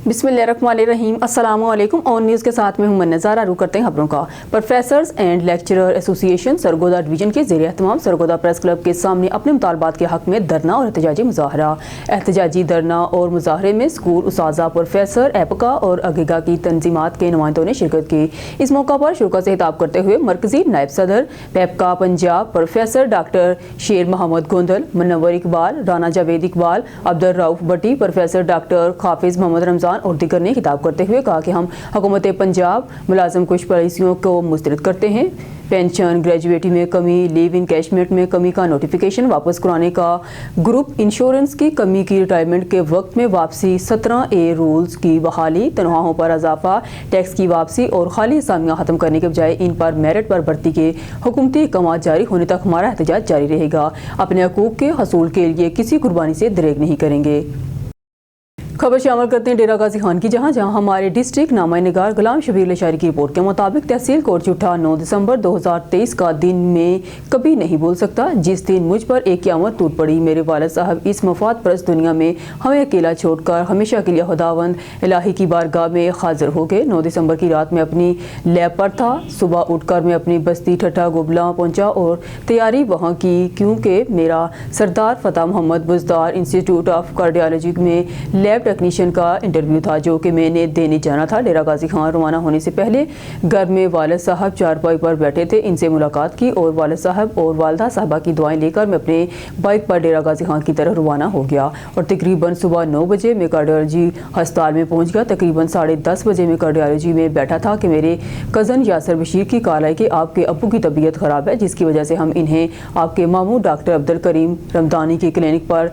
बिस्मिल्लाहिर्रहमानिर्रहीम। अस्सलाम वालेकुम। ऑन न्यूज़ के साथ में हूं मन नज़ारा। रुक करते हैं खबरों का। Professors and lecturer association Sargodha division के ज़ेरे एहतमाम सरगोदा प्रेस क्लब के सामने अपने मुतालबात के हक़ में धरना और एहतजाजी मुज़ाहरा। एहतजाजी धरना और मुज़ाहरे में स्कूल उस्ताज़ा, प्रोफेसर, एपका और अगेगा की तंजीमात के नुमाइंदों ने शिरकत की। इस मौका पर शुरा से खिताब करते हुए मरकज़ी नायब सदर पेपका पंजाब प्रोफेसर डॉक्टर शेर मोहम्मद गोंदल, मुनव्वर इकबाल, राना जावेद इकबाल, अब्दुल रऊफ भट्टी, प्रोफेसर डॉक्टर हाफिज़ मोहम्मद रमज़ान और दीगर ने खिताब करते हुए कहा कि हम हुकूमत पंजाब मुलाजम कुछ पॉलिसियों को मुस्तरद करते हैं। पेंशन, ग्रेजुएटी में कमी, लीव इनकैशमेंट में कमी का नोटिफिकेशन वापस कराने का, ग्रुप इंश्योरेंस की कमी की रिटायरमेंट के वक्त में वापसी, 17A रूल्स की बहाली, तनख्वाहों पर इजाफा, टैक्स की वापसी और खाली असामियाँ ख़त्म करने के बजाय इन पर मेरिट पर भर्ती के हुकूमती अहकाम जारी होने तक हमारा एहतजाज जारी रहेगा। अपने हकूक़ के हसूल के लिए किसी कुर्बानी से दरेग नहीं करेंगे। खबर शामिल करते हैं डेरा गाजी खान की, जहां हमारे डिस्ट्रिक्ट नामा निगार गुलाम शबीर लशारी की रिपोर्ट के मुताबिक तहसील कोट चुट्ठा 9 दिसंबर 2023 का दिन में कभी नहीं भूल सकता, जिस दिन मुझ पर एक क़यामत टूट पड़ी। मेरे वालिद साहब इस मफाद परस्त दुनिया में हमें अकेला छोड़कर हमेशा के लिए खुदावंद इलाही की बारगाह में हाजिर हो गए। 9 दिसंबर की रात में अपनी लैब पर था। सुबह उठकर मैं अपनी बस्ती ठट्ठा गुबला पहुंचा और तैयारी वहां की, क्योंकि मेरा Sardar Fateh Mohammad Buzdar institute of cardiology में लैब टेक्नीशियन का इंटरव्यू था, जो कि मैंने देने जाना था। डेरा गाजी खान रवाना होने से पहले घर में वालिद साहब चारपाई पर बैठे थे। इनसे मुलाकात की और वालिद साहब और वालदा साहबा की दुआएं लेकर मैं अपने बाइक पर डेरा गाजी खान की तरफ रवाना हो गया और तकरीबन सुबह 9 बजे मैं कार्डियोलॉजी अस्पताल में पहुंच गया। तकरीबन 10:30 बजे मैं कार्डियोलॉजी में बैठा था कि मेरे कज़न यासर बशीर की कॉल आई कि आपके अब्बू की तबीयत ख़राब है, जिसकी वजह से हम इन्हें आपके मामू डॉक्टर अब्दुल करीम रमदानी की क्लिनिक पर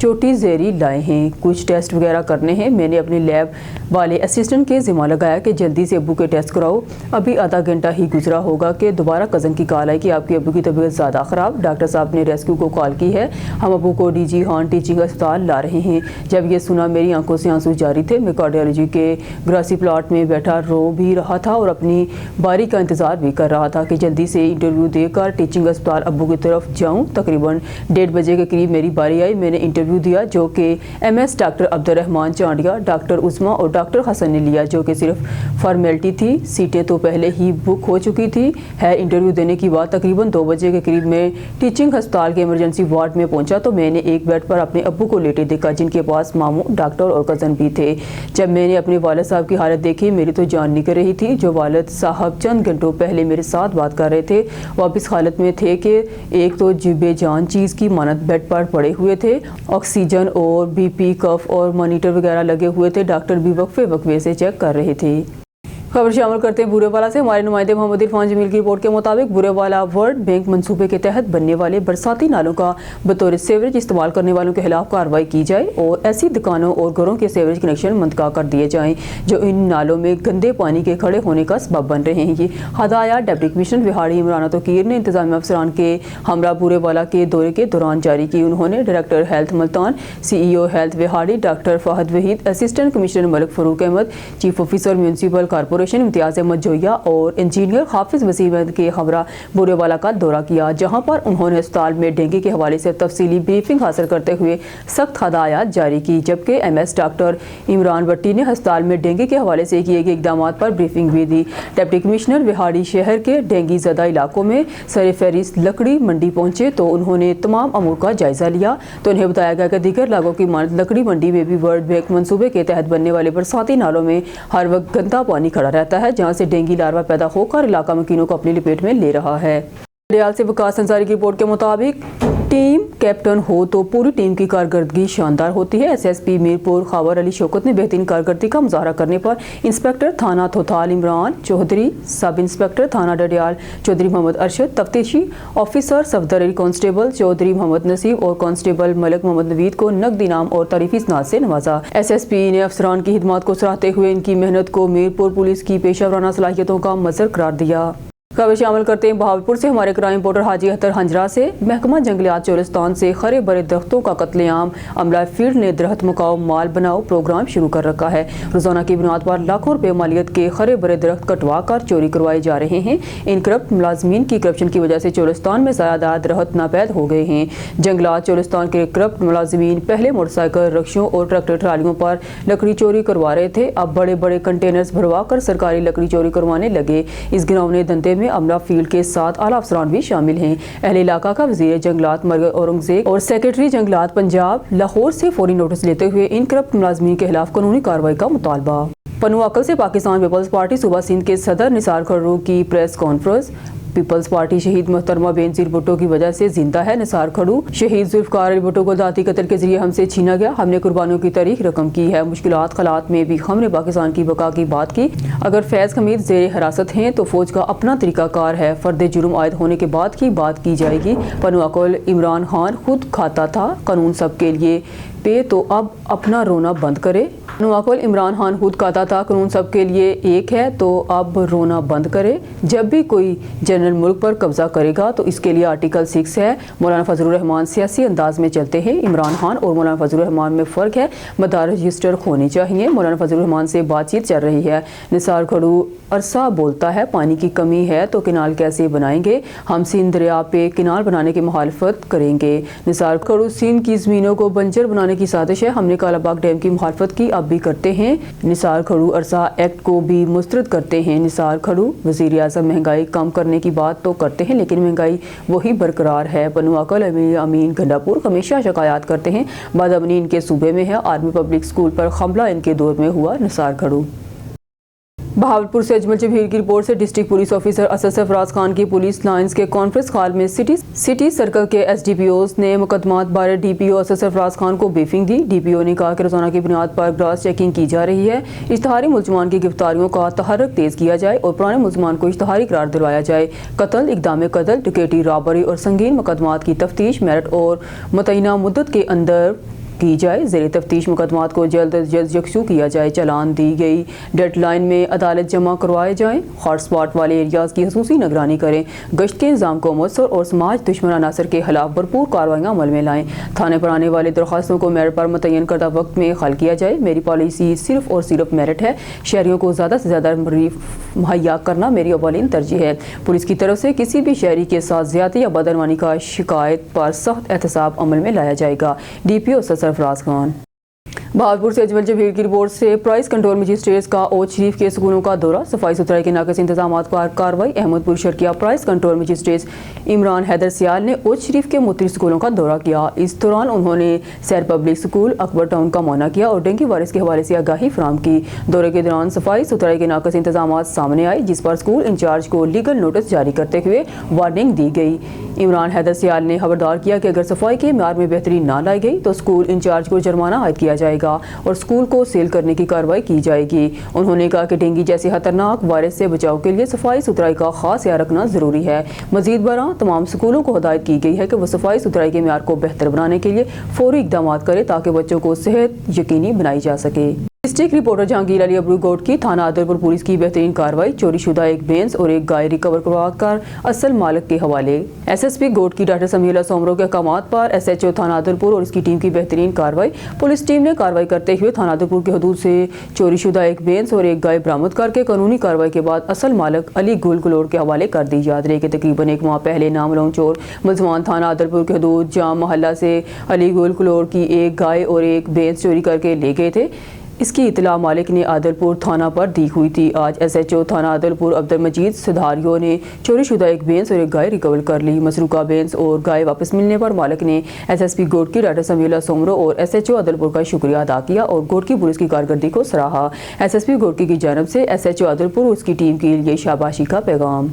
चोटी ज़ेरी लाए हैं, कुछ टेस्ट वगैरह करने हैं। मैंने अपने लैब वाले असिस्टेंट के ज़िम्मा लगाया कि जल्दी से अब्बू के टेस्ट कराओ। अभी आधा घंटा ही गुजरा होगा कि दोबारा कज़न की कॉल आई कि आपके अब्बू की तबीयत ज़्यादा ख़राब, डॉक्टर साहब ने रेस्क्यू को कॉल की है, हम अब्बू को DG खान टीचिंग अस्पताल ला रहे हैं। जब ये सुना मेरी आंखों से आंसू जारी थे। मैं कार्डियोलॉजी के ग्रासी प्लाट में बैठा रो भी रहा था और अपनी बारी का इंतज़ार भी कर रहा था कि जल्दी से इंटरव्यू देकर टीचिंग अस्पताल अब्बू की तरफ जाऊँ। तकरीबन 1:30 बजे के करीब मेरी बारी आई। मैंने इंटरव्यू दिया, जो कि MS doctor Abdurrahman Chandia, doctor Usma और डॉक्टर हसन ने लिया, जो कि सिर्फ फॉर्मेलिटी थी। सीटें तो पहले ही बुक हो चुकी थी। इंटरव्यू देने के बाद तकरीबन 2 बजे के करीब मैं टीचिंग अस्पताल के इमरजेंसी वार्ड में पहुंचा तो मैंने एक बेड पर अपने अब्बू को लेटे देखा, जिनके पास मामू, डॉक्टर और कज़न भी थे। जब मैंने अपने वालिद साहब की हालत देखी, मेरी तो जान निकल रही थी। जो वालिद साहब चंद घंटों पहले मेरे साथ बात कर रहे थे, वो इस हालत में थे कि एक तो बेजान चीज़ की मानत बेड पर पड़े हुए थे। ऑक्सीजन और BP कफ और मॉनिटर वगैरह लगे हुए थे। डॉक्टर भी वक्फे से चेक कर रहे थे। खबर शामिल करते हैं बुरेवाला से। हमारे नुमाइंदे मोहम्मद इरफान जमील की रिपोर्ट के मुताबिक बुरेवाला वर्ल्ड बैंक मंसूबे के तहत बनने वाले बरसाती नालों का बतौर सेवरेज इस्तेमाल करने वालों के खिलाफ कार्रवाई की जाए और ऐसी दुकानों और घरों के सेवरेज कनेक्शन मुंतका कर दिए जाएं जो इन नालों में गंदे पानी के खड़े होने का सबब बन रहे हैं। ये हदाया डिप्टी कमिश्नर विहाड़ी इमरान तोकीर ने इंतजामी अफसरान के हमरा बुरेवाला के दौरे के दौरान जारी की। उन्होंने director health Multan, CEO health Vehari doctor Fahad Waheed, assistant commissioner Malik Farooq Ahmad, chief officer municipal corporation Imtiaz Ahmad Joya और इंजीनियर हाफिज वसीम अहमद के हमरा बुरेवाला का दौरा किया, जहां पर उन्होंने अस्पताल में डेंगू के हवाले से तफसीली ब्रीफिंग हासिल करते हुए सख्त हदायत जारी की। जबकि MS डॉक्टर इमरान भट्टी ने अस्पताल में डेंगू के हवाले से किए गए इकदाम पर ब्रीफिंग भी दी। डिप्टी कमिश्नर विहाड़ी शहर के डेंगू ज़दा इलाकों में सरफहरिस्त लकड़ी मंडी पहुंचे तो उन्होंने तमाम अमूर का जायजा लिया तो उन्हें बताया गया कि दीगर लागों की मानद लकड़ी मंडी में भी वर्ल्ड बैंक मंसूबे के तहत बनने वाले बरसाती नालों में हर वक्त गंदा पानी खड़ा रहता है, जहां से डेंगू लार्वा पैदा होकर इलाका मकीनों को अपनी लपेट में ले रहा है। रियाल से वकास अंसारी की रिपोर्ट के मुताबिक टीम कैप्टन हो तो पूरी टीम की कारकर्दगी शानदार होती है। SSP मीरपुर खावर अली शौकत ने बेहतरीन कारकर्दगी का मुजाहरा करने पर इंस्पेक्टर थाना थोथाल इमरान चौधरी, सब इंस्पेक्टर थाना डडियाल चौधरी मोहम्मद अरशद, तफ्तीशी ऑफिसर सफदर अली कांस्टेबल चौधरी मोहम्मद नसीब और कांस्टेबल मलिक मोहम्मद नवीद को नकद इनाम और तारीफी इसनाद से नवाजा। SSP ने अफसरान की खिदमत को सराहते हुए इनकी मेहनत को मीरपुर पुलिस की पेशा वराना सलाहियतों का मज़र करार दिया। खबर शामिल करते हैं बहावलपुर से। हमारे क्राइम रिपोर्टर हाजी अख्तर हंजरा से। महकमा जंगलियात चोलिस्तान से खरे बरे दरख्तों का कत्लेआम। अमला फील्ड ने दरख्त मकाओ माल बनाओ प्रोग्राम शुरू कर रखा है। रोजाना की बुनियाद पर लाखों रुपए मालियत के खरे बरे दरख्त कटवा कर चोरी करवाए जा रहे हैं। इन करप्ट मुलाजमीन की करप्शन की वजह से चोलिस्तान में सायादार दरख्त नापैद हो गए हैं। जंगलात चोलिस्तान के करप्ट मुलाजमीन पहले मोटरसाइकिल, रक्शों और ट्रैक्टर ट्रालियों पर लकड़ी चोरी करवा रहे थे, अब बड़े बड़े कंटेनर्स भरवा कर सरकारी लकड़ी चोरी करवाने लगे। इस घिनौने धंधे में अमला फील्ड के साथ आला अफसरान भी शामिल हैं। अहले इलाका का वजीर जंगलात मरग औरंगजेब और सेक्रेटरी जंगलात पंजाब लाहौर से फौरी नोटिस लेते हुए इन करप्ट मुलाजमीन के खिलाफ कानूनी कार्रवाई का मुतालबा। पनुआकल से पाकिस्तान पीपल्स पार्टी सूबा सिंध के सदर निसार खड़रू की प्रेस कॉन्फ्रेंस। पीपल्स पार्टी शहीद मोहतरमा बेनजीर भुट्टो की वजह से जिंदा है। निसार खड़ू शहीद जुल्फकार अली भुट्टो को जाती कत्ल के जरिए हमसे छीना गया। हमने कुर्बानियों की तारीख रकम की है। मुश्किलात हालात में भी हमने पाकिस्तान की बका की बात की। अगर फैज़ हमीद जेर हिरासत हैं तो फौज का अपना तरीकाकार है। फर्द जुर्म आयद होने के बाद की बात की जाएगी। पनुआकल इमरान खान खुद खाता था कानून सबके लिए पे, तो अब अपना रोना बंद करे। पनुआकल इमरान खान खुद कहता था कानून सबके लिए एक है, तो अब रोना बंद करे। जब भी कोई जनरल मुल्क पर कब्जा करेगा तो इसके लिए आर्टिकल 6 है। मौलाना फजलुर रहमान सियासी अंदाज में चलते हैं। इमरान खान और मौलाना फजलुर रहमान में फ़र्क है। मदार रजिस्टर होने चाहिए। मौलाना फजलुर रहमान से बातचीत चल रही है। निसार खड़ू अरसा बोलता है पानी की कमी है तो किनाल कैसे बनाएंगे, हम सिंध दरिया पे किनाल बनाने की मुखालफत करेंगे। निसार खड़ू सिंध की ज़मीनों को बंजर बनाने की साजिश है। हमने कालाबाग डैम की मुखालफत की, अब भी करते हैं। निसार खड़ू अरसा एक्ट को भी मुस्तरद करते हैं। निसार खड़ू वज़ीर आज़म महंगाई कम करने की बात तो करते हैं लेकिन महंगाई वही बरकरार है। पनुआकल अमीन गंडापुर हमेशा शिकायत करते हैं बदअमनी इनके सूबे में है। आर्मी पब्लिक स्कूल पर हमला इनके दौर में हुआ। निसार खड़ू। बहावलपुर से अजमल जबीर की रिपोर्ट से। District police officer Asad Sarfaraz Khan की पुलिस लाइंस के कॉन्फ्रेंस हॉल में सिटी सर्कल के SDPOs ने मुकदमात बारे DPO असद सरफराज खान को ब्रीफिंग दी। DPO ने कहा कि रोजाना की बुनियाद पर क्रॉस चेकिंग की जा रही है। इश्तहारी मुलजमान की गिरफ्तारियों का तहर्रुक तेज किया जाए और पुराने मुलजमान को इश्तहारी करार दिलवाया जाए। कत्ल, इक़दाम कत्ल, डकैती, रॉबरी और संगीन मुकदमात की तफ्तीश मेरिट और मुतय्यना मुद्दत के अंदर की जाए। ज़ेरे तफ्तीश मुकदमात को जल्द अज जल्द यकसू किया जाए। चलान दी गई डेडलाइन में अदालत जमा करवाए जाएँ। हॉटस्पॉट वाले एरियाज़ की खसूसी निगरानी करें। गश्त के निज़ाम को मौसर और समाज दुश्मन अनासर के खिलाफ भरपूर कार्रवाइयाँ अमल में लाएँ। थाने पर आने वाली दरख्वास्तों को मेरिट पर मुतय्यन करदा वक्त में हल किया जाए। मेरी पॉलिसी सिर्फ और सिर्फ मेरिट है। शहरियों को ज़्यादा से ज़्यादा रिलीफ मुहैया करना मेरी अवलीन तरजीह है। पुलिस की तरफ से किसी भी शहरी के साथ ज़्यादती या बदअमनी का शिकायत पर सख्त एहतसाब अमल में लाया जाएगा। DPO सरफराज खान। बहावलपुर से अजमल जबीर की रिपोर्ट से। प्राइस कंट्रोल मजिस्ट्रेट्स का ओज शरीफ के स्कूलों का दौरा। सफाई सुथराई के नाक़िस इंतजामात पर कार्रवाई। Ahmedpur Sharqia price control magistrate Imran Haider Sial ने ओज शरीफ के मुख्तलिफ स्कूलों का दौरा किया। इस दौरान उन्होंने सैर पब्लिक स्कूल अकबर टाउन का मुआयना किया और डेंगू वायरस के हवाले से आगाही फराहम की। दौरे के दौरान सफाई सुथराई के नाक़िस इंतजामात सामने आए, जिस पर स्कूल इंचार्ज को लीगल नोटिस जारी करते हुए वार्निंग दी गई। इमरान हैदर सियाल ने खबरदार किया कि अगर सफाई के म्यार में बेहतरी ना लाई गई तो स्कूल इंचार्ज को जुर्माना आयद किया जाएगा और स्कूल को सील करने की कार्रवाई की जाएगी। उन्होंने कहा कि डेंगू जैसे खतरनाक वायरस से बचाव के लिए सफाई सुथराई का खास ख्याल रखना जरूरी है। मजीद बरआं तमाम स्कूलों को हिदायत की गई है कि वो सफाई सुथराई के म्यार को बेहतर बनाने के लिए फौरी इक़दाम करें ताकि बच्चों को सेहत यकीनी बनाई जा सके। डिस्ट्रिक्ट रिपोर्टर जहांगीर अली अबरू गोट की थाना आदलपुर पुलिस की बेहतरीन कार्रवाई। चोरी शुदा एक बेंस और एक गाय रिकवर करवाकर असल मालिक के हवाले। SSP गोट की डॉक्टर समीला सोमरो के अहकामात पर SHO थाना आदलपुर और इसकी टीम की बेहतरीन कार्रवाई। पुलिस टीम ने कार्रवाई करते हुए थाना आदलपुर के हदूद से चोरी शुदा एक बेंस और एक गाय बरामद करके कानूनी कार्रवाई के बाद असल मालिक अली गुल कलोर के हवाले कर दी। याद रहे कि तकरीबन एक माह पहले नामलूम चोर मुलजमान थाना आदलपुर के हदूद जाम मोहल्ला से अली गुल कलोर की एक गाय और एक बेंस चोरी करके ले गए थे। इसकी इतला मालिक ने आदलपुर थाना पर दी हुई थी। आज SHO थाना आदलपुर अब्दुल मजीद सिधारियों ने चोरी शुदा एक बेंस और एक गाय रिकवर कर ली। मसरूका बेंस और गाय वापस मिलने पर मालिक ने SSP गोट की डॉक्टर समीला सोमरो और SHO आदलपुर का शुक्रिया अदा किया और गोट की पुलिस की कारकर्दगी को सराहा। SSP गोट की जानब से SHO आदलपुर और उसकी टीम के लिए शाबाशी का पैगाम।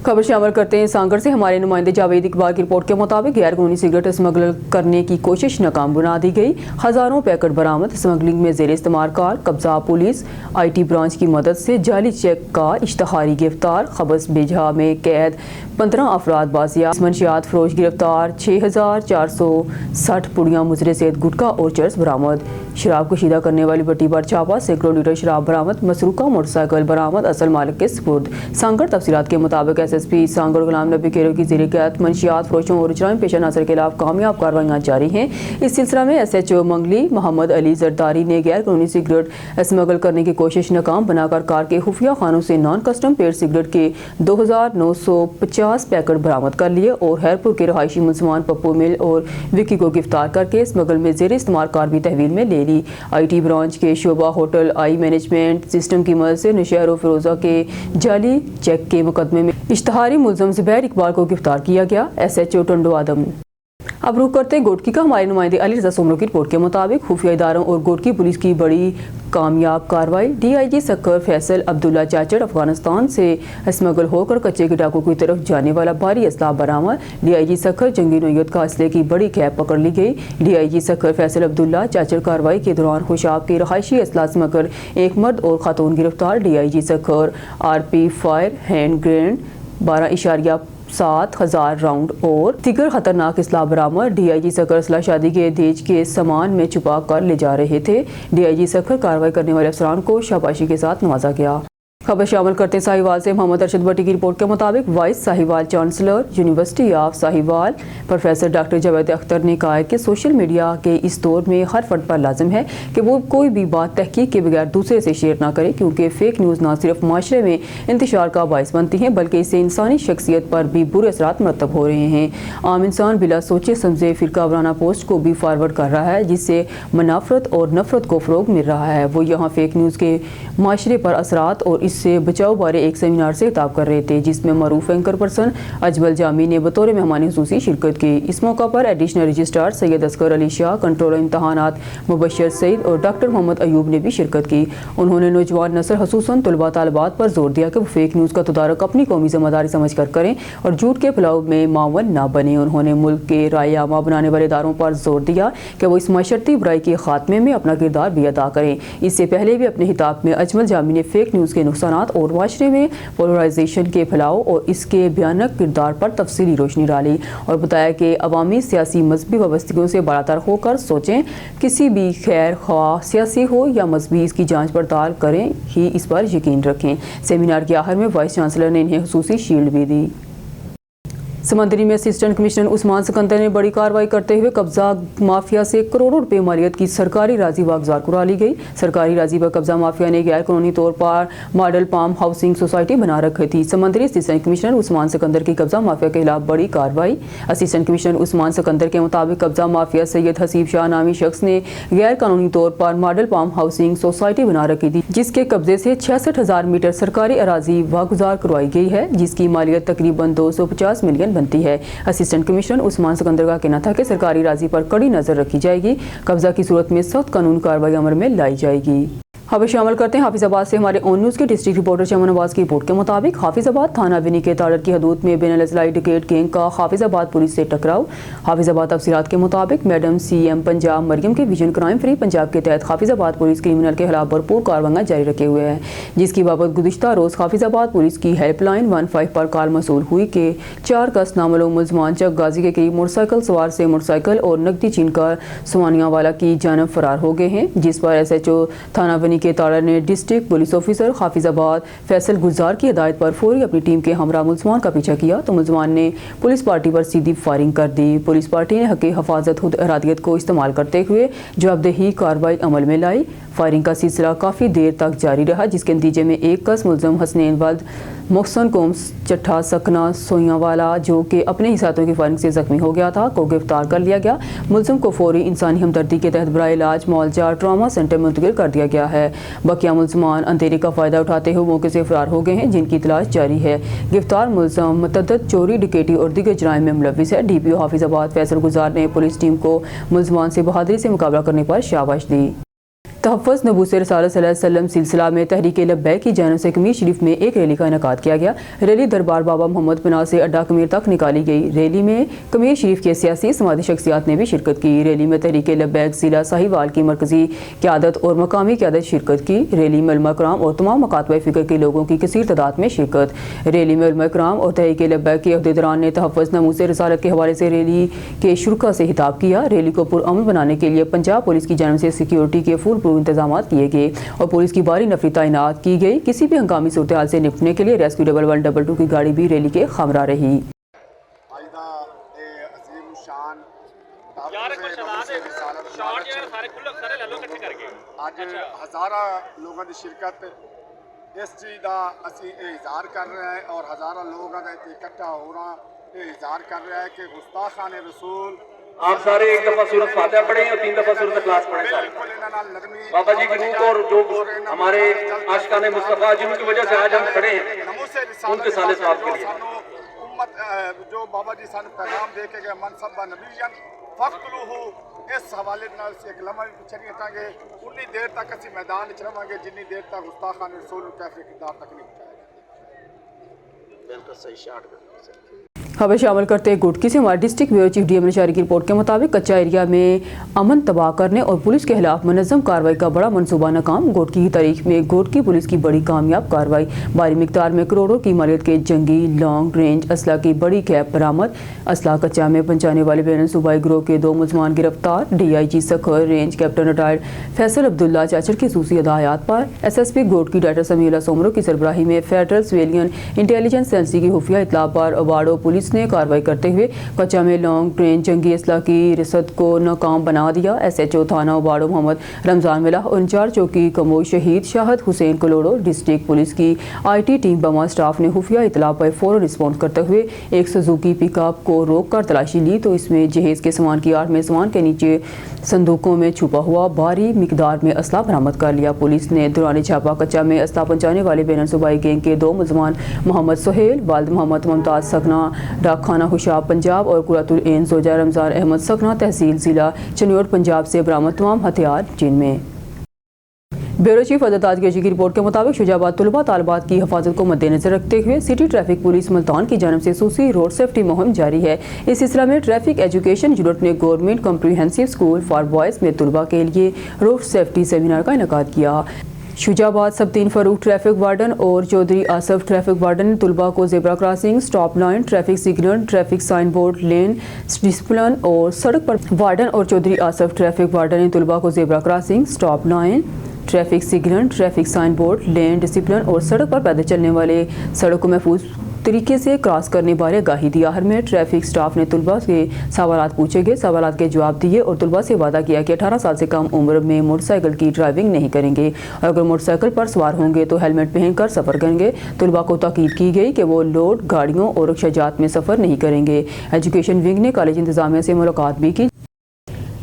खबर शामिल करते हैं सांगड़ से। हमारे नुमाइंदे जावेद इकबाल की रिपोर्ट के मुताबिक गैर कानूनी सिगरेट स्मगल करने की कोशिश नाकाम बना दी गई। हजारों पैकेट बरामद। स्मगलिंग में जेर इस्तेमाल कार कब्जा। पुलिस IT ब्रांच की मदद से जाली चेक का इश्तहारी गिरफ्तार। खबस बेजहा में कैद 15 अफराद बाजियाब। मंशियात फरोश गिरफ्तार। 6460 पुड़ियाँ मुजरे सहित गुटखा और चर्स बरामद। शराब कशीदा करने वाली भट्टी पर छापा। सैकड़ों लीटर शराब बरामद। मसरूका मोटरसाइकिल बरामद। असल मालिक के सुपुर्द। सांगड़ तफसीलात के मुताबिक SSP सांगड़ गुलाम नबी केरो की ज़ेर क़यादत मंशियात फरोशों और जराइम पेशा अनासर के खिलाफ कामयाब कार्रवाइयाँ जारी हैं। इस सिलसिला में SHO मंगली मोहम्मद अली जरदारी ने गैर कानूनी सिगरेट स्मगल करने की कोशिश नाकाम बनाकर कार के खुफिया खानों से नॉन कस्टम पेड सिगरेट के 2950 पैकेट बरामद कर लिए और हैरपुर के रहायशी मुसलमान पप्पू मिल और विक्की को गिरफ्तार करके स्मगल में जेर इस्तेमाल कार भी तहवील में ले ली। IT ब्रांच के शोबा होटल आई मैनेजमेंट सिस्टम की मदद से नशहर और फिरोजा के जाली चेक के मुकदमे में इश्तहारी मुलजम ज़ुबैर इकबाल को गिरफ्तार किया गया। SHO टंडो आदम। अब रुख करते हैं गोटकी का। हमारे नुमाइंदे अली रज़ा सोमरो की रिपोर्ट के मुताबिक खुफिया इदारों और गोटकी पुलिस की बड़ी कामयाब कार्रवाई। DIG सक्कर फैसल अब्दुल्ला चाचड़ अफगानिस्तान से स्मगल होकर कच्चे के डाकू की तरफ जाने वाला भारी असला बरामद। DIG सक्कर जंगी नोयत का असले की बड़ी कैब पकड़ ली गई। DIG सक्कर फैसल अब्दुल्ला चाचड़ कार्रवाई के दौरान खुशाब के रहायशी असला स्मगल एक मर्द और खातून गिरफ्तार। DIG सक्कर RP fire hand grenade 12.7,000 round और दिगर खतरनाक असला बरामद। DIG सक्कर असला शादी के देज के सामान में छुपा कर ले जा रहे थे। DIG सक्कर कार्रवाई करने वाले अफसरान को शाबाशी के साथ नवाजा गया। खबर शामिल करते हैं साहिवाल से। मोहम्मद अरशद भट्टी की रिपोर्ट के मुताबिक vice Sahiwal chancellor university of Sahiwal professor doctor Javed Akhtar ने कहा है कि सोशल मीडिया के इस दौर में हर फर्द पर लाजिम है कि वो कोई भी बात तहकीक के बगैर दूसरे से शेयर ना करे, क्योंकि फेक न्यूज़ ना सिर्फ माशरे में इंतशार का बायस बनती हैं बल्कि इससे इंसानी शख्सियत पर भी बुरे असरात मरतब हो रहे हैं। आम इंसान बिला सोचे समझे फिरका वाराना पोस्ट को भी फॉरवर्ड कर रहा है, जिससे मनाफरत और नफरत को फ़रोग मिल रहा है। वो यहाँ फेक न्यूज़ के माशरे पर असरात और इससे बचाव बारे एक सेमिनार से खिताब कर रहे थे, जिसमें मरूफ एंकर पर्सन अजमल जामी ने बतौर मेहमान खुसूसी शिरकत की। इस मौका पर additional registrar Syed Asghar Ali Shah, controller इम्तहानात मुबशर सईद और डॉक्टर मोहम्मद अयूब ने भी शिरकत की। उन्होंने नौजवान नस्ल खसूसन तलबा तालिबात पर जोर दिया कि वो फेक न्यूज़ का तदारक अपनी कौमी जिम्मेदारी समझ कर करें और झूठ के फैलाव में मावन ना बने। उन्होंने मुल्क के राय आमा बनाने वाले इदारों पर जोर दिया कि वो इस माशरती बुराई के खात्मे में अपना किरदार भी अदा करें। इससे पहले भी अपने खिताब में अजमल जामी ने फेक न्यूज़ के नुकसानात और माशरे में पोलराइजेशन के फैलाव और इसके भयानक किरदार पर तफसीली रोशनी डाली और बताया कि अवामी सियासी मजहबी वाबस्तगियों से बालातर होकर सोचें। किसी भी खैर ख्वाह सियासी हो या मजहबी, इसकी जांच पड़ताल करें ही इस पर यकीन रखें। सेमिनार के आखिर में वाइस चांसलर ने इन्हें खुसूसी शील्ड भी दी। समंदरी में असिस्टेंट कमिश्नर उस्मान सिकंदर ने बड़ी कार्रवाई करते हुए कब्जा माफिया से करोड़ों रुपए मालियत की सरकारी राजी वागजार कुरा ली गई। सरकारी राजी पर कब्जा माफिया ने गैर कानूनी तौर पर मॉडल पाम हाउसिंग सोसाइटी बना रखी थी। समंदरी असिस्टेंट कमिश्नर उस्मान सिकंदर की कब्जा माफिया के खिलाफ बड़ी कार्रवाई। असिस्टेंट कमिश्नर उस्मान सिकंदर के मुताबिक कब्जा माफिया सैयद हसीब शाह नामी शख्स ने गैर कानूनी तौर पर मॉडल पाम हाउसिंग सोसाइटी बना रखी थी, जिसके कब्जे से 66,000 मीटर सरकारी अराजी वागजार करवाई गई है, जिसकी मालियत तकरीबन 250 मिलियन बनती है। असिस्टेंट कमिश्नर उस्मान सिकंदर का कहना था कि सरकारी राजी पर कड़ी नजर रखी जाएगी। कब्जा की सूरत में सख्त कानून कार्रवाई अमल में लाई जाएगी। खबर शामिल करते हैं हाफिजाबाद से। हमारे ऑन न्यूज़ के डिस्ट्रिक्ट रिपोर्टर चमन नवाज की रिपोर्ट के मुताबिक हाफिजाबाद थाना विनी के ताड़र की हदूद में बेन अल-अज़लाई डिकेट गैंग का हाफिजाबाद पुलिस से टकराव। हाफिजाबाद तफसीलात के मुताबिक मैडम CM पंजाब मरियम के विजन क्राइम फ्री पंजाब के तहत हाफिजाबाद पुलिस क्रिमिनल के खिलाफ भरपूर कार्रवाइयाँ जारी रखे हुए हैं, जिसकी बाबत गुज़िश्ता रोज़ हाफिजाबाद पुलिस की हेल्पलाइन 15 पर कॉल मसूल हुई कि 4 कस नामालूम मुलजमान चक गाजी के करीब मोटरसाइकिल सवार से मोटरसाइकिल और नकदी छीनकर सोमानिया वाला की जानब फरार हो गए हैं, जिस पर SHO थाना विनी के ताड़र ने district police officer Hafizabad Faisal गुजार की हिदायत पर फौरी अपनी टीम के हमरा मुलजमान का पीछा किया तो मुलजमान ने पुलिस पार्टी पर सीधी फायरिंग कर दी। पुलिस पार्टी ने हक़ हफाजत खुद इरादियत को इस्तेमाल करते हुए जवाबदेही कार्रवाई अमल में लाई। फायरिंग का सिलसिला काफ़ी देर तक जारी रहा, जिसके नतीजे में एक कस मुलजम हसनैन वल्द मोहसन कोम्स चट्ठा सकना सोयावाला, जो कि अपने ही साथियों की फायरिंग से जख्मी हो गया था, को गिरफ्तार कर लिया गया। मुलजम को फौरी इंसानी हमदर्दी के तहत बराए इलाज मौलजा ट्रामा सेंटर में मुंतकिल कर दिया गया है। बकिया मुलजमान अंधेरे का फ़ायदा उठाते हुए मौके से फरार हो गए हैं, जिनकी तलाश जारी है। गिरफ्तार मुलजम मतअद्दद चोरी, डकैती और दिगर जराइम में मुलव्विस है। DPO हाफिजाबाद फैसल गुजार ने पुलिस टीम को मुलजमान से बहादुरी से मुकाबला करने पर शाबाश दी। तहफ़्फ़ुज़ नबूस रसूलुल्लाह सल्लल्लाहु अलैहि वसल्लम सिलसिला में तहरीक लब्बैक की जानिब से कमीर शरीफ में एक रैली का इनेकाद किया गया। रैली दरबार बाबा मोहम्मद बना से अड्डा कमीर तक निकाली गई। रैली में कमीर शरीफ के सियासी समाजी शख्सियात ने भी शिरकत की। रैली में तहरीक लब्बैक ज़िला साहिवाल की मरकज़ी क़यादत और मकामी क़यादत शिरकत की। रैली में उलमा कराम और तमाम मकातब फ़िक्र के लोगों की कसीर तादाद में शिरकत। रैली में उलमा कराम और तहरीक लब्बैक के अहदेदारान ने तहफ़्फ़ुज़ नबूस रसालत के हवाले से रैली के शुरका से खिताब किया। रैली को पुरअमन बनाने के लिए पंजाब पुलिस की जानिब से सिक्योरिटी के फुल प्रूफ इंतजाम किए गए और पुलिस की भारी नफरी तैनात की गई। किसी भी हंगामी सूरत हाल से निपटने के लिए रेस्क्यू 1122 की गाड़ी भी रैली के हमरा रही। ਅੱਜ ਹਜ਼ਾਰਾਂ ਲੋਕਾਂ ਦੀ ਸ਼ਿਰਕਤ ਇਸ ਚੀਜ਼ ਦਾ ਅਸੀਂ ਇਜ਼ਹਾਰ ਕਰ ਰਹੇ ਹਾਂ ਔਰ ਹਜ਼ਾਰਾਂ ਲੋਕਾਂ ਦਾ ਇੱਥੇ ਇਕੱਠਾ ਹੋਣਾ ਇਹ इजहार कर रहा है कि गुस्ताखान रसूल आप सारे एक दफा सूरत फातिहा पढ़ें और 3 दफा सूरत इखलास पढ़ें सारे। बाबा जी की रूह और जो हमारे आशिकान मुस्तफा जिनकी वजह से आज हम खड़े हैं उनके साले सवाब के लिए उम्मत जो बाबा जी सन पैगाम दे के गए मनसबा नबीयन फख्तलूहु इस हवाले नाल से एक लम्हा भी पिछे नहीं हटांगे। उन्नी देर तक असी मैदान विच रहांगे जिन्नी देर तक गुस्ताखान रसूल कैफे किरदार तक नहीं पहुंचाएगा। बिल्कुल सही शाट। खबर शामिल करते हैं गुटकी से। हमारे डिस्ट्रिक्ट ब्यूरो चीफ डीएम जारी की रिपोर्ट के मुताबिक कच्चा एरिया में अमन तबाह करने और पुलिस के खिलाफ मुनज़्ज़म कार्रवाई का बड़ा मनसूबा नाकाम। गुटकी की तारीख में गुटकी पुलिस की बड़ी कामयाब कार्रवाई। भारी मिकदार में करोड़ों की मालियत के जंगी लॉन्ग रेंज असला की बड़ी कैप बरामद। असला कच्चा में पहुंचाने वाले बैन सूबाई गिरोह के 2 मुलजमान गिरफ्तार। DIG Sukkur range captain retired Faisal Abdullah Chachar की खसूसी हदायत पर SSP गुटकी डायरेक्टर समीला सोमरो की सरबराही में फेडरल सिविलियन इंटेलिजेंस एजेंसी की खुफिया इतला पर अवार्डो पुलिस ने कार्रवाई करते हुए कच्चा में लॉन्ग रेंज जंगी असला की रिसद को नाकाम बना दिया। SHO थाना अवार्डो मोहम्मद रमजान मिला और इंचार्ज चौकी कमोई शहीद शाहद हुसैन कलोड़ो। डिस्ट्रिक्ट पुलिस की IT टीम बमा स्टाफ ने खुफिया इतला पर फौरन रिस्पॉन्ड करते हुए एक सुजुकी पिकअप को रोक कर तलाशी ली तो इसमें जहेज के सामान की आड़ में सामान के नीचे संदूकों में छुपा हुआ भारी मिकदार में असला बरामद कर लिया। पुलिस ने दौरान छापा कच्चा में असला पहुंचाने वाले बैन सूबाई गैंग के 2 मुलजमान मोहम्मद सोहेल वालिद मोहम्मद मुमताज सकना डाक खाना हुशाब पंजाब और कुरातुल एन जोजा रमजान अहमद सकना तहसील जिला चनियोट पंजाब से बरामद तमाम हथियार जिनमें ब्यूरो चीफ अदताज की रिपोर्ट के मुताबिक शुजाबाद तलबा तालबात की हिफाजत को मद्देनजर रखते हुए सिटी ट्रैफिक पुलिस मुल्तान की जानिब से सूसी रोड सेफ्टी मुहिम जारी है। इस सिलसिले में ट्रैफिक एजुकेशन यूनिट ने government comprehensive school for boys में तलबा के लिए रोड सेफ्टी सेमिनार का इनेकाद किया। शुजाबाद सब 3 फरूख ट्रैफिक वार्डन और चौधरी आसफ ट्रैफिक वार्डन ने तलबा को zebra crossing stop line traffic signal traffic sign board lane discipline और सड़क पर वार्डन और चौधरी आसफ ट्रैफिक वार्डन ने तलबा को zebra crossing stop line traffic signal traffic sign board lane discipline और सड़क पर पैदल चलने वाले सड़क को महफूज तरीके से क्रॉस करने बारे आगाही दिया। हर में ट्रैफिक स्टाफ ने तलबा से सवालात पूछे गए, सवालात के जवाब दिए और तलबा से वादा किया कि 18 साल से कम उम्र में मोटरसाइकिल की ड्राइविंग नहीं करेंगे और अगर मोटरसाइकिल पर सवार होंगे तो हेलमेट पहनकर सफ़र करेंगे। तलबा को ताकीद की गई कि वो लोड गाड़ियों और रिक्शा जात में सफ़र नहीं करेंगे। एजुकेशन विंग ने कॉलेज इंतजामिया से मुलाकात भी की।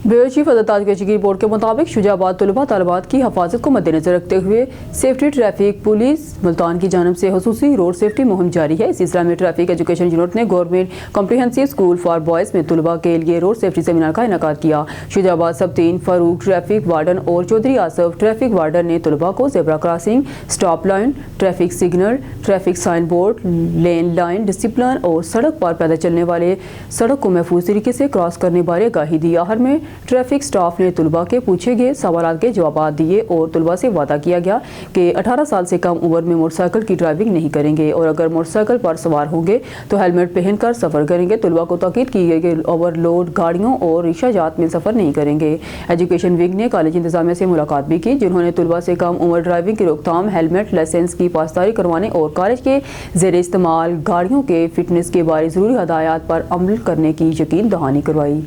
ब्यूरो चीफ अदताज की रिपोर्ट के मुताबिक शुजाबाद तलबा तालबात की हिफाजत को मद्देनजर रखते हुए सेफ्टी ट्रैफिक पुलिस मुल्तान की जानिब से हुसूसी रोड सेफ्टी मुहिम जारी है। इस सिलसिले में ट्रैफिक एजुकेशन यूनिट ने government comprehensive school for boys में तलबा के लिए रोड सेफ्टी सेमिनार का इनेकाद किया। शुजाबाद सब 3 फरूख ट्रैफिक वार्डन और चौधरी आसफ ट्रैफिक वार्डन ने तलबा को zebra crossing stop line traffic signal traffic sign board lane line discipline और सड़क पर पैदल चलने वाले सड़क को महफूज तरीके से क्रॉस करने बारे आगाही दिया। हर में ट्रैफिक स्टाफ ने तलबा के पूछे गए सवालात के जवाब दिए और तलबा से वादा किया गया कि 18 साल से कम उम्र में मोटरसाइकिल की ड्राइविंग नहीं करेंगे और अगर मोटरसाइकिल पर सवार होंगे तो हेलमेट पहनकर सफ़र करेंगे। तलबा को ताकीद की गई कि ओवरलोड गाड़ियों और रिक्शा जात में सफ़र नहीं करेंगे। एजुकेशन विंग ने कॉलेज इंतजामिया से मुलाकात भी की जिन्होंने तलबा से कम उम्र ड्राइविंग की रोकथाम हेलमेट लाइसेंस की पासदारी करवाने और कॉलेज के ज़ेरे इस्तेमाल गाड़ियों के फिटनेस के बारे ज़रूरी हदायत पर अमल करने की यकीन दहानी करवाई।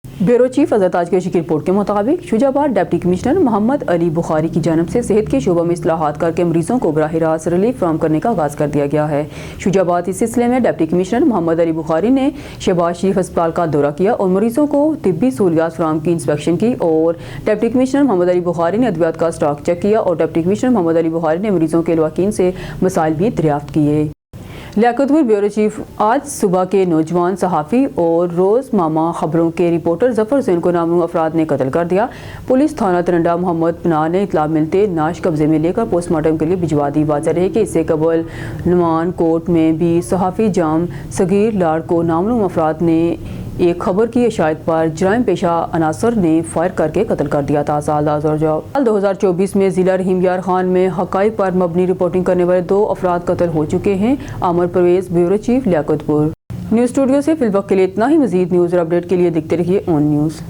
ब्यूरो चीफ अज़रताज की रिपोर्ट के मुताबिक शुजाबाद डिप्टी कमिश्नर मोहम्मद अली बुखारी की जानिब से सेहत के शोबे में इस्लाहात करके मरीजों को बराह रास्त रिलीफ फराहम करने का आगाज़ कर दिया गया है। शुजाबाद इस सिलसिले में डिप्टी कमिश्नर मोहम्मद अली बुखारी ने शहबाज शरीफ अस्पताल का दौरा किया और मरीजों को तिब्बी सहूलियात फराहम की इंस्पेक्शन की और डिप्टी कमिश्नर मोहम्मद अली बुखारी ने अद्वियात का स्टॉक चेक किया और डिप्टी कमिश्नर मोहम्मद अली बुखारी ने मरीजों के लवाकीन से मसाइल भी दरियाफ्त किए। लियाकतपुर ब्यूरो चीफ आज सुबह के नौजवान सहाफ़ी और रोज़नामा खबरों के रिपोर्टर जफ़र हुसैन को नामनू अफराद ने कत्ल कर दिया। पुलिस थाना तरंडा मोहम्मद पनाह ने इतला मिलते नाश कब्जे में लेकर पोस्टमार्टम के लिए भिजवा दी। वाज़ह रहे कि इससे कबल नुमान कोर्ट में भी सहाफ़ी जाम सगीर लाड़ को नामनू अफराद ने एक खबर की इशायत पर जराइम पेशा अनासर ने फायर करके कत्ल कर दिया था। साल 2024 में ज़िला रहीम यार खान में हक़ाइक़ पर मबनी रिपोर्टिंग करने वाले 2 अफराद कत्ल हो चुके हैं। Amir Parvez, bureau chief, Liaquatpur. News studio से फिलवक्त के लिए इतना ही। मज़ीद न्यूज़ और अपडेट के लिए देखते रहिए ऑन न्यूज़।